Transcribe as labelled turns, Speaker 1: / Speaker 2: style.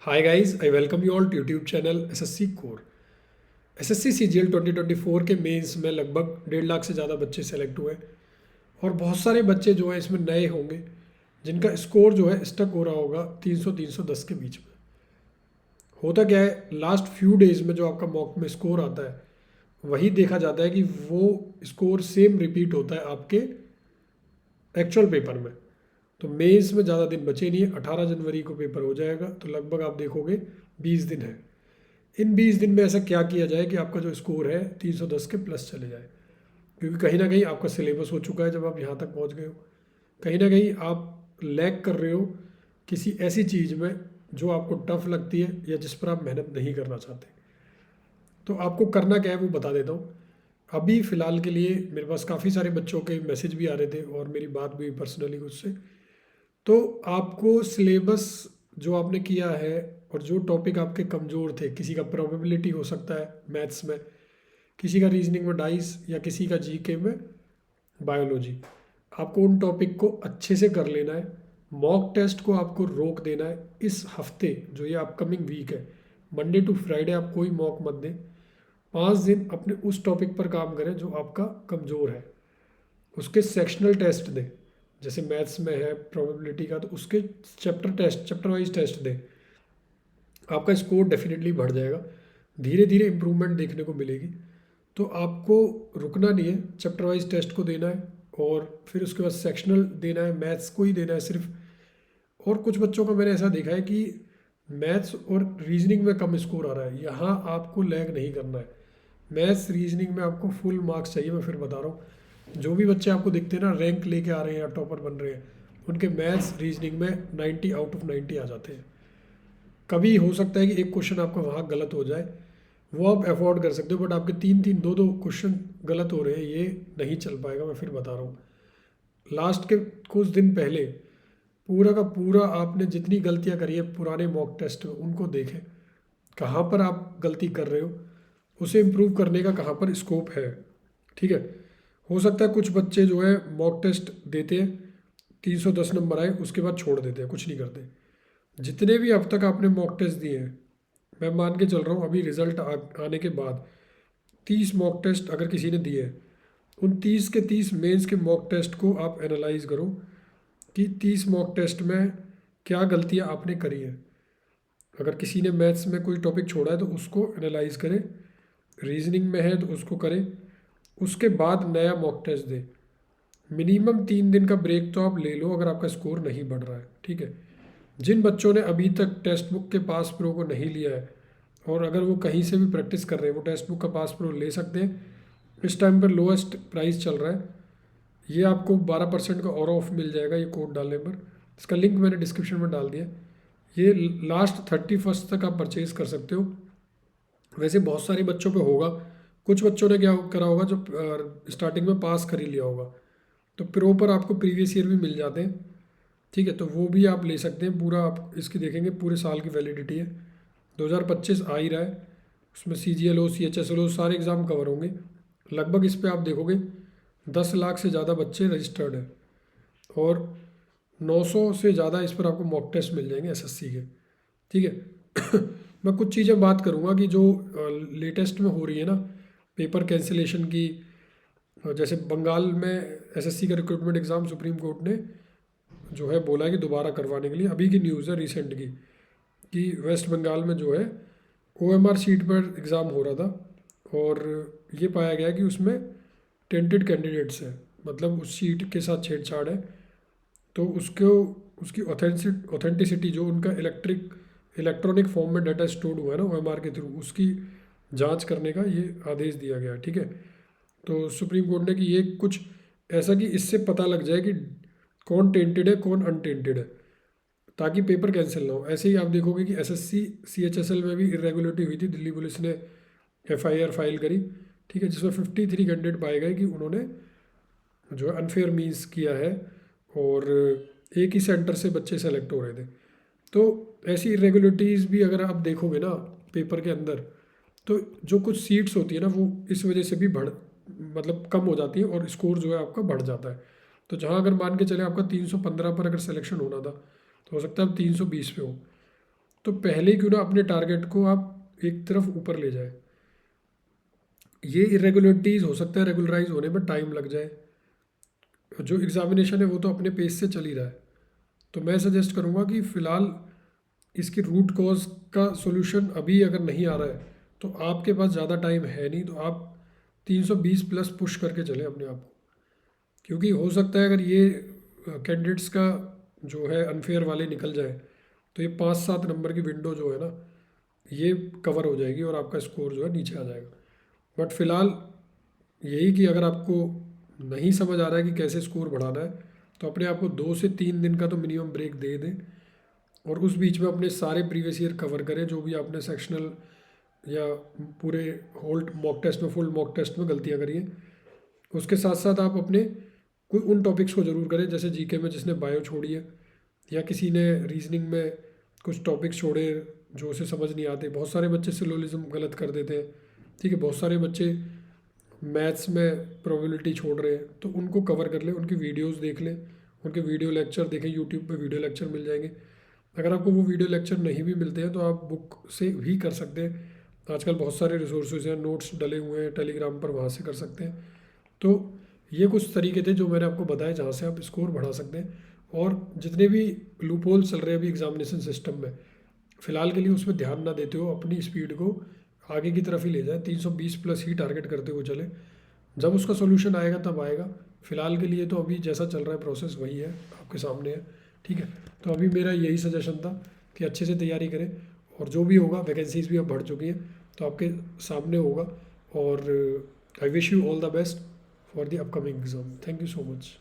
Speaker 1: Hi guys, I welcome you all to YouTube channel SSC Core। SSC CGL 2024 के mains में लगभग 1.5 लाख से ज़्यादा बच्चे सेलेक्ट हुए और बहुत सारे बच्चे जो हैं इसमें नए होंगे जिनका स्कोर जो है स्टक हो रहा होगा 300-310 के बीच में। होता क्या है, लास्ट फ्यू डेज में जो आपका मॉक में स्कोर आता है वही देखा जाता है कि वो स्कोर सेम रिपीट होता है आपके एक्चुअल पेपर में। तो मेंस में ज़्यादा दिन बचे नहीं है, 18 जनवरी को पेपर हो जाएगा, तो लगभग आप देखोगे 20 दिन है। इन 20 दिन में ऐसा क्या किया जाए कि आपका जो स्कोर है 310 के प्लस चले जाए, क्योंकि कहीं ना कहीं आपका सिलेबस हो चुका है जब आप यहाँ तक पहुँच गए हो। कहीं ना कहीं आप लैग कर रहे हो किसी ऐसी चीज़ में जो आपको टफ लगती है या जिस पर आप मेहनत नहीं करना चाहते। तो आपको करना क्या है वो बता देता हूँ। अभी फ़िलहाल के लिए मेरे पास काफ़ी सारे बच्चों के मैसेज भी आ रहे थे और मेरी बात भी हुई पर्सनली उससे। तो आपको सिलेबस जो आपने किया है और जो टॉपिक आपके कमज़ोर थे, किसी का प्रोबेबिलिटी हो सकता है मैथ्स में, किसी का रीजनिंग में डाइस, या किसी का जीके में बायोलॉजी, आपको उन टॉपिक को अच्छे से कर लेना है। मॉक टेस्ट को आपको रोक देना है इस हफ्ते, जो ये अपकमिंग वीक है, मंडे टू फ्राइडे आप कोई मॉक मत दें। 5 दिन अपने उस टॉपिक पर काम करें जो आपका कमज़ोर है, उसके सेक्शनल टेस्ट दें। जैसे मैथ्स में है प्रोबेबिलिटी का, तो उसके चैप्टर वाइज टेस्ट दें। आपका स्कोर डेफिनेटली बढ़ जाएगा, धीरे धीरे इम्प्रूवमेंट देखने को मिलेगी। तो आपको रुकना नहीं है, चैप्टर वाइज टेस्ट को देना है और फिर उसके बाद सेक्शनल देना है, मैथ्स को ही देना है सिर्फ। और कुछ बच्चों का मैंने ऐसा देखा है कि मैथ्स और रीजनिंग में कम स्कोर आ रहा है, यहाँ आपको लैग नहीं करना है। मैथ्स रीजनिंग में आपको फुल मार्क्स चाहिए। मैं फिर बता रहा हूँ, जो भी बच्चे आपको दिखते हैं ना रैंक लेके आ रहे हैं या टॉपर बन रहे हैं, उनके मैथ्स रीजनिंग में 90 आउट ऑफ 90 आ जाते हैं। कभी हो सकता है कि एक क्वेश्चन आपका वहाँ गलत हो जाए, वो आप अफोर्ड कर सकते हो, बट आपके 3-3 2-2 क्वेश्चन गलत हो रहे हैं, ये नहीं चल पाएगा। मैं फिर बता रहा हूँ, लास्ट के कुछ दिन पहले पूरा का पूरा आपने जितनी गलतियाँ करी है पुराने मॉक टेस्ट में उनको देखें, कहाँ पर आप गलती कर रहे हो, उसे इम्प्रूव करने का कहाँ पर स्कोप है। ठीक है, हो सकता है कुछ बच्चे जो है मॉक टेस्ट देते हैं, 310 नंबर आए उसके बाद छोड़ देते हैं, कुछ नहीं करते। जितने भी अब तक आपने मॉक टेस्ट दिए हैं, मैं मान के चल रहा हूँ अभी रिजल्ट आने के बाद 30 मॉक टेस्ट अगर किसी ने दिए हैं, उन 30 के 30 मेंस के मॉक टेस्ट को आप एनालाइज करो कि 30 मॉक टेस्ट में क्या गलतियाँ आपने करी हैं। अगर किसी ने मैथ्स में कोई टॉपिक छोड़ा है तो उसको एनालाइज करें, रीजनिंग में है तो उसको करें, उसके बाद नया मॉक टेस्ट दें। मिनिमम 3 दिन का ब्रेक तो आप ले लो अगर आपका स्कोर नहीं बढ़ रहा है। ठीक है, जिन बच्चों ने अभी तक टेक्स्ट बुक के पास प्रो को नहीं लिया है और अगर वो कहीं से भी प्रैक्टिस कर रहे हैं, वो टेक्स्ट बुक का पास प्रो ले सकते हैं। इस टाइम पर लोएस्ट प्राइस चल रहा है, ये आपको 12% का और ऑफ मिल जाएगा ये कोड डालने पर। इसका लिंक मैंने डिस्क्रिप्शन में डाल दिया। ये लास्ट 31 तक आप परचेज़ कर सकते हो। वैसे बहुत सारे बच्चों पे होगा, कुछ बच्चों ने क्या करा होगा जो स्टार्टिंग में पास कर ही लिया होगा, तो प्रो पर आपको प्रीवियस ईयर भी मिल जाते हैं। ठीक है, तो वो भी आप ले सकते हैं। पूरा आप इसकी देखेंगे, पूरे साल की वैलिडिटी है, 2025 आ ही रहा है, उसमें CGL CHSL सारे एग्ज़ाम कवर होंगे। लगभग इस पर आप देखोगे 10 लाख से ज़्यादा बच्चे रजिस्टर्ड हैं और 900 से ज़्यादा इस पर आपको मॉक टेस्ट मिल जाएंगे SSC के। ठीक है मैं कुछ चीज़ें बात करूँगा कि जो लेटेस्ट में हो रही है ना, पेपर कैंसिलेशन की। जैसे बंगाल में SSC का रिक्रूटमेंट एग्ज़ाम सुप्रीम कोर्ट ने जो है बोला है कि दोबारा करवाने के लिए। अभी की न्यूज़ है रिसेंट की, कि वेस्ट बंगाल में जो है OMR सीट पर एग्ज़ाम हो रहा था और ये पाया गया कि उसमें टेंटेड कैंडिडेट्स हैं, मतलब उस सीट के साथ छेड़छाड़ है। तो उसको उसकी ऑथेंटिसिटी जो उनका इलेक्ट्रॉनिक फॉर्म में डाटा स्टोर्ड हुआ है ना OMR के थ्रू, उसकी जांच करने का ये आदेश दिया गया। ठीक है, तो सुप्रीम कोर्ट ने कि ये कुछ ऐसा कि इससे पता लग जाए कि कौन टेंटेड है कौन अनटेंटेड है, ताकि पेपर कैंसिल ना हो। ऐसे ही आप देखोगे कि SSC CHSL में भी इरेगुलरिटी हुई थी, दिल्ली पुलिस ने FIR फाइल करी। ठीक है, जिसमें 53 कैंडिडेट पाए गए कि उन्होंने जो है अनफेयर मीन्स किया है और एक ही सेंटर से बच्चे सेलेक्ट हो रहे थे। तो ऐसी इरेगुलरिटीज़ भी अगर आप देखोगे ना पेपर के अंदर, तो जो कुछ सीट्स होती है ना वो इस वजह से भी मतलब कम हो जाती है और स्कोर जो है आपका बढ़ जाता है। तो जहाँ अगर मान के चले आपका 315 पर अगर सिलेक्शन होना था, तो हो सकता है अब 320 पे हो। तो पहले क्यों ना अपने टारगेट को आप एक तरफ ऊपर ले जाए। ये इरेगुलरिटीज़ हो सकता है रेगुलराइज होने में टाइम लग जाए, जो एग्ज़ामिनेशन है वो तो अपने पेस से चल ही रहा है। तो मैं सजेस्ट करूँगा कि फ़िलहाल इसकी रूट कॉज का सॉल्यूशन अभी अगर नहीं आ रहा है तो आपके पास ज़्यादा टाइम है नहीं, तो आप 320 प्लस पुश करके चलें अपने आप को। क्योंकि हो सकता है अगर ये कैंडिडेट्स का जो है अनफेयर वाले निकल जाए तो ये 5-7 नंबर की विंडो जो है ना ये कवर हो जाएगी और आपका स्कोर जो है नीचे आ जाएगा। बट फ़िलहाल यही कि अगर आपको नहीं समझ आ रहा है कि कैसे स्कोर बढ़ाना है तो अपने आप को 2 से 3 दिन का तो मिनिमम ब्रेक दे दें, और उस बीच में अपने सारे प्रीवियस ईयर कवर करें जो भी आपने सेक्शनल या पूरे होल्ड मॉक टेस्ट में, फुल मॉक टेस्ट में गलतियाँ करी हैं। उसके साथ साथ आप अपने कोई उन टॉपिक्स को ज़रूर करें, जैसे जीके में जिसने बायो छोड़ी है या किसी ने रीजनिंग में कुछ टॉपिक्स छोड़े जो उसे समझ नहीं आते। बहुत सारे बच्चे सिलोजिज्म गलत कर देते हैं, ठीक है। बहुत सारे बच्चे मैथ्स में प्रोबेबिलिटी छोड़ रहे हैं, तो उनको कवर कर लें, उनकी वीडियोस देख लें, उनके वीडियो लेक्चर देखें, यूट्यूब पे वीडियो लेक्चर मिल जाएंगे। अगर आपको वो वीडियो लेक्चर नहीं भी मिलते हैं तो आप बुक से भी कर सकते हैं। आजकल बहुत सारे रिसोर्सेज हैं, नोट्स डले हुए हैं टेलीग्राम पर, वहाँ से कर सकते हैं। तो ये कुछ तरीके थे जो मैंने आपको बताए जहाँ से आप स्कोर बढ़ा सकते हैं। और जितने भी लूपहोल चल रहे हैं अभी एग्जामिनेशन सिस्टम में, फ़िलहाल के लिए उसमें ध्यान ना देते हो, अपनी स्पीड को आगे की तरफ ही ले जाए, 320 प्लस ही टारगेट करते हुए चले। जब उसका सोल्यूशन आएगा तब आएगा। फ़िलहाल के लिए तो अभी जैसा चल रहा है प्रोसेस वही है, आपके सामने है, ठीक है। तो अभी मेरा यही सजेशन था कि अच्छे से तैयारी करें, और जो भी होगा, वैकेंसीज़ भी अब बढ़ चुकी हैं तो आपके सामने होगा। और I wish you all the best for the upcoming exam. Thank you so much.